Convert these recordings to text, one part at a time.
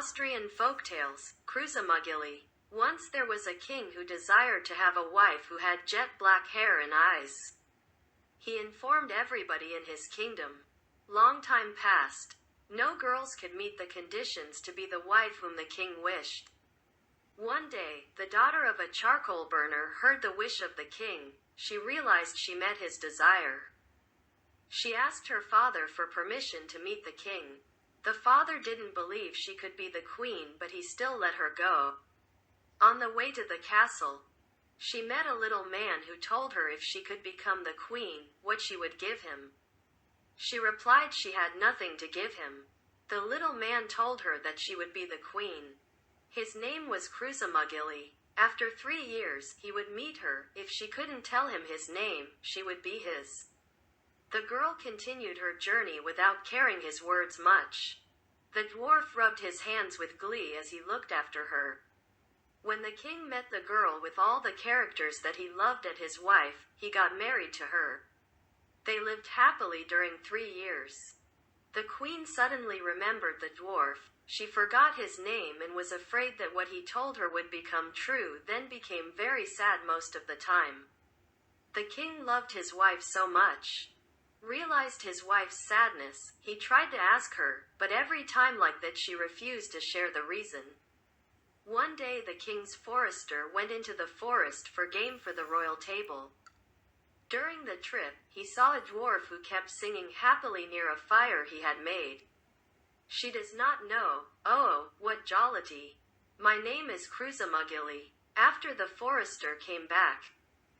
Austrian folktales, Kruzimugeli. Once there was a king who desired to have a wife who had jet black hair and eyes. He informed everybody in his kingdom. Long time passed. No girls could meet the conditions to be the wife whom the king wished. One day, the daughter of a charcoal burner heard the wish of the king. She realized she met his desire. She asked her father for permission to meet the king. The father didn't believe she could be the queen, but he still let her go. On the way to the castle, she met a little man who told her if she could become the queen, what she would give him. She replied she had nothing to give him. The little man told her that she would be the queen. His name was Kruzimugeli. After 3 years, he would meet her. If she couldn't tell him his name, she would be his. The girl continued her journey without caring his words much. The dwarf rubbed his hands with glee as he looked after her. When the king met the girl with all the characters that he loved as his wife, he got married to her. They lived happily during 3 years. The queen suddenly remembered the dwarf. She forgot his name and was afraid that what he told her would become true, then became very sad most of the time. The king loved his wife so much. Realized his wife's sadness, he tried to ask her, but every time like that she refused to share the reason. One day the king's forester went into the forest for game for the royal table. During the trip, he saw a dwarf who kept singing happily near a fire he had made. She does not know. Oh, what jollity! My name is Kruzimugeli. After the forester came back,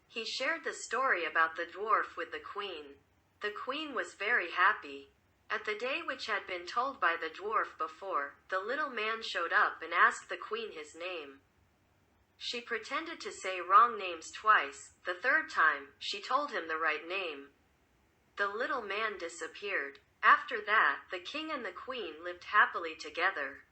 he shared the story about the dwarf with the queen. The queen was very happy. At the day which had been told by the dwarf before, the little man showed up and asked the queen his name. She pretended to say wrong names twice. The third time, she told him the right name. The little man disappeared. After that, the king and the queen lived happily together.